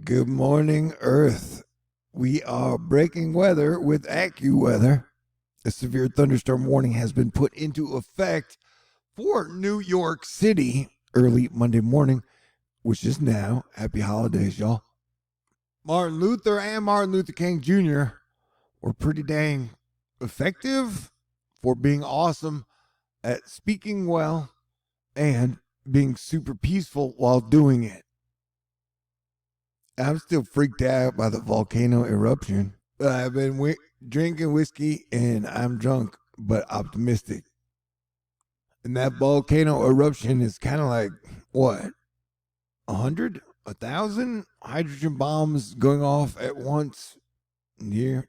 Good morning, Earth. We are breaking weather with AccuWeather. A severe thunderstorm warning has been put into effect for New York City early Monday morning, which is now. Happy holidays, y'all. Martin Luther and Martin Luther King Jr. were pretty dang effective for being awesome at speaking well and being super peaceful while doing it. I'm still freaked out by the volcano eruption. I've been drinking whiskey and I'm drunk, but optimistic. And that volcano eruption is kind of like, what, 100, 1,000 hydrogen bombs going off at once near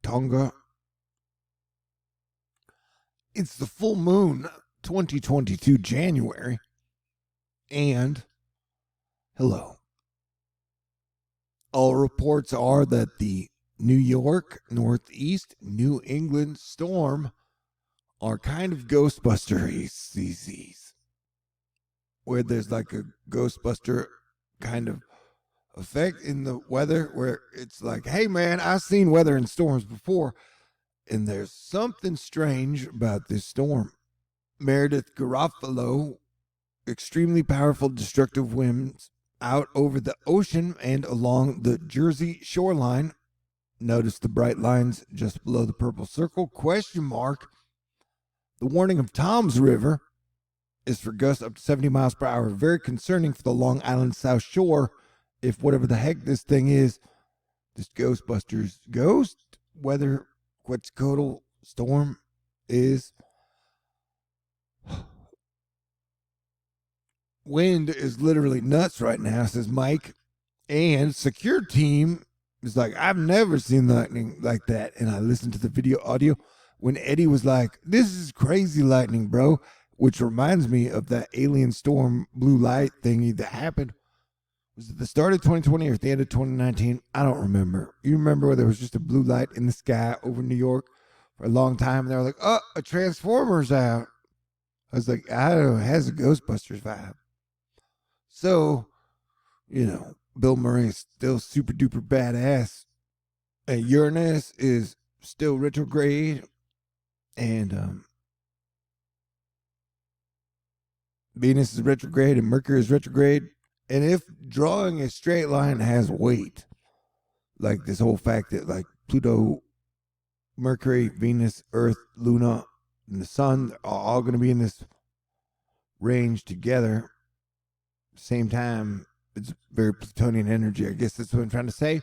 Tonga. It's the full moon, 2022 January. And hello. All reports are that the New York, Northeast, New England storm are kind of ghostbusters, where there's like a ghostbuster kind of effect in the weather where it's like, hey man, I've seen weather in storms before, and there's something strange about this storm. Meredith Garofalo, extremely powerful destructive winds out over the ocean and along the Jersey shoreline. Notice the bright lines just below the purple circle, question mark. The warning of Tom's River is for gusts up to 70 miles per hour. Very concerning for the Long Island South Shore if whatever the heck this thing is, this Ghostbusters ghost weather Quetzalcoatl storm is. Wind is literally nuts right now, says Mike. And secure team is like, I've never seen lightning like that. And I listened to the video audio when Eddie was like, this is crazy lightning, bro. Which reminds me of that alien storm blue light thingy that happened. Was it the start of 2020 or at the end of 2019? I don't remember. You remember where there was just a blue light in the sky over New York for a long time? And they were like, oh, a Transformer's out. I was like, I don't know, it has a Ghostbusters vibe. So, Bill Murray is still super duper badass. And Uranus is still retrograde. And Venus is retrograde and Mercury is retrograde. And if drawing a straight line has weight, like this whole fact that like Pluto, Mercury, Venus, Earth, Luna, and the Sun are all going to be in this range together. Same time, it's very Plutonian energy. I guess that's what I'm trying to say.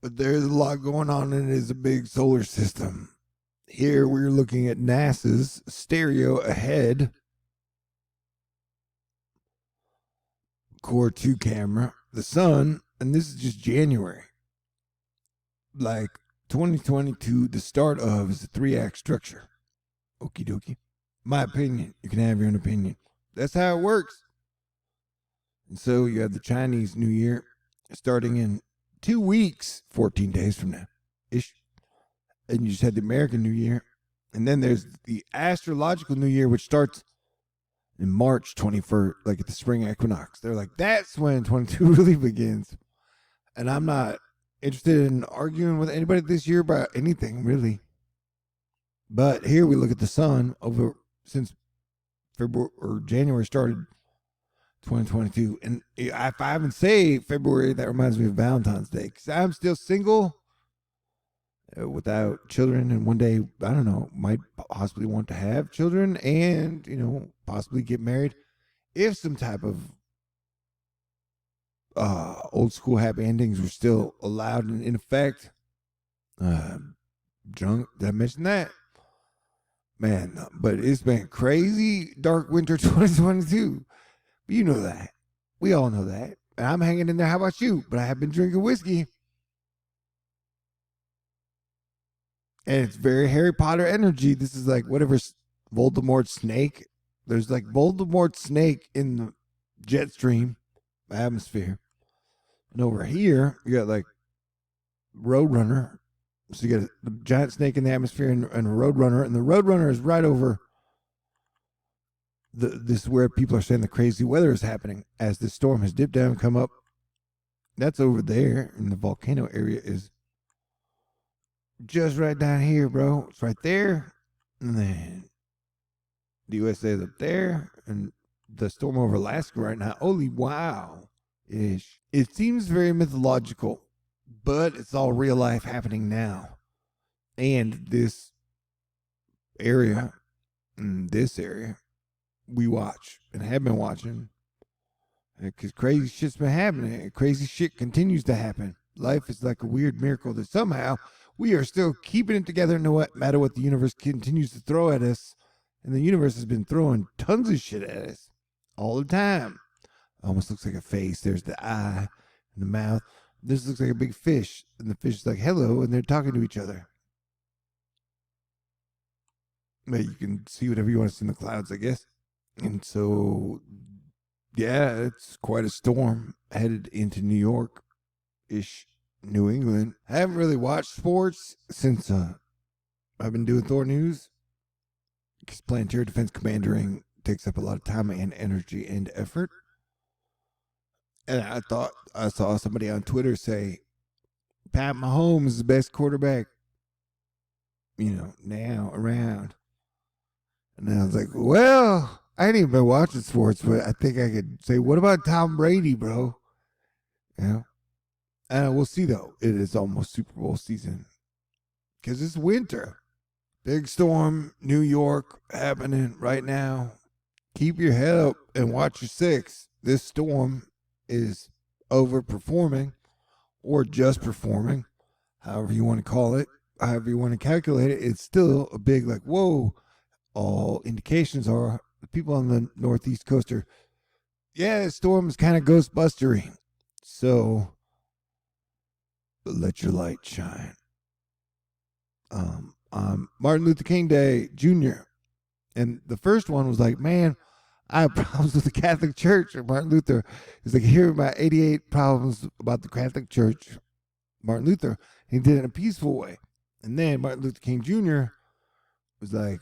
But there's a lot going on, and it is a big solar system. Here we're looking at NASA's stereo ahead Core 2 camera, the sun, and this is just January. Like 2022, the start of is a 3-act structure. Okie dokie. My opinion. You can have your own opinion. That's how it works. And so you have the Chinese New Year starting in 2 weeks, 14 days from now ish. And you just had the American New Year. And then there's the astrological New Year, which starts in March 21st, like at the spring equinox. They're like, that's when 22 really begins. And I'm not interested in arguing with anybody this year about anything, really. But here we look at the sun over since February or January started 2022. And if I haven't said February, that reminds me of Valentine's Day. Because I'm still single without children. And one day, I don't know, might possibly want to have children and, possibly get married. If some type of old school happy endings were still allowed and in effect. Drunk, did I mention that? Man, but it's been crazy dark winter 2022. But you know that. We all know that. And I'm hanging in there. How about you? But I have been drinking whiskey. And it's very Harry Potter energy. This is like whatever Voldemort's snake. There's like Voldemort's snake in the jet stream atmosphere. And over here, you got like Roadrunner. So you got the giant snake in the atmosphere and a Roadrunner. And the Roadrunner is right over this is where people are saying the crazy weather is happening as this storm has dipped down and come up. That's over there, and the volcano area is just right down here, bro. It's right there, and then the USA is up there, and the storm over Alaska right now. Holy wow, ish. It seems very mythological, but it's all real life happening now, and this area, we watch and have been watching because crazy shit's been happening and crazy shit continues to happen. Life is like a weird miracle that somehow we are still keeping it together no matter what the universe continues to throw at us. And the universe has been throwing tons of shit at us all the time. Almost looks like a face. There's the eye and the mouth. This looks like a big fish, and the fish is like hello, and they're talking to each other. But you can see whatever you want to see in the clouds, I guess. And so, yeah, it's quite a storm headed into New York-ish, New England. I haven't really watched sports since I've been doing Thor News. Because Planetary Defense Commandering takes up a lot of time and energy and effort. And I thought I saw somebody on Twitter say, Pat Mahomes is the best quarterback, now around. And I was like, well, I ain't even been watching sports, but I think I could say, what about Tom Brady, bro? And we'll see, though. It is almost Super Bowl season because it's winter. Big storm, New York, happening right now. Keep your head up and watch your six. This storm is overperforming or just performing, however you want to call it, however you want to calculate it. It's still a big, like, whoa. All indications are the people on the northeast coast are, the storm is kind of ghostbustery. So let your light shine. Martin Luther King Day Jr. And the first one was like, man, I have problems with the Catholic Church. And Martin Luther is like, here are my 88 problems about the Catholic Church. Martin Luther, he did it in a peaceful way. And then Martin Luther King Jr. was like,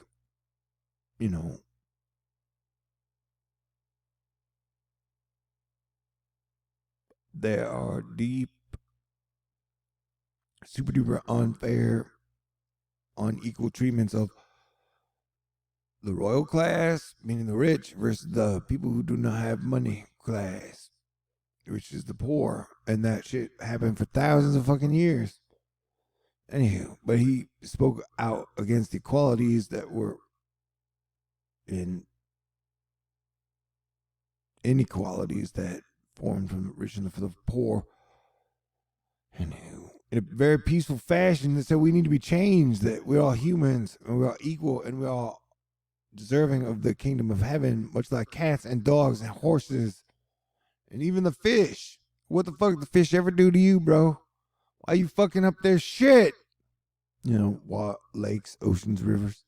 there are deep, super duper unfair, unequal treatments of the royal class, meaning the rich, versus the people who do not have money class, which is the poor. And that shit happened for thousands of fucking years. Anywho, but he spoke out against equalities that were in inequalities that formed from the rich and the poor. Anywho, in a very peaceful fashion, that said we need to be changed, that we're all humans and we're all equal and we're all deserving of the kingdom of heaven, much like cats and dogs and horses and even the fish. What the fuck did the fish ever do to you, bro? Why you fucking up their shit? Lakes, oceans, rivers.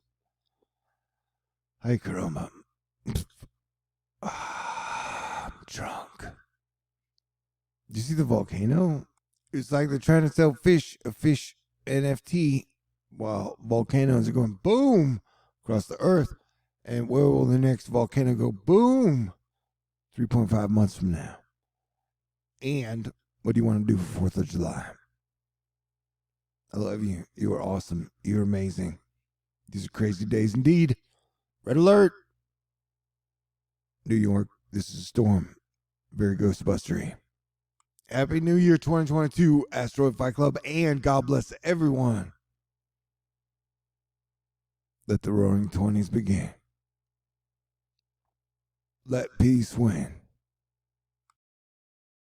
Hey, Karoma. I'm drunk. Did you see the volcano? It's like they're trying to sell a fish NFT, while volcanoes are going boom across the earth. And where will the next volcano go boom? 3.5 months from now. And what do you want to do for 4th of July? I love you. You are awesome. You're amazing. These are crazy days indeed. Red alert. New York, this is a storm. Very ghostbustery. Happy New Year 2022, Asteroid Fight Club, and God bless everyone. Let the roaring 20s begin. Let peace win.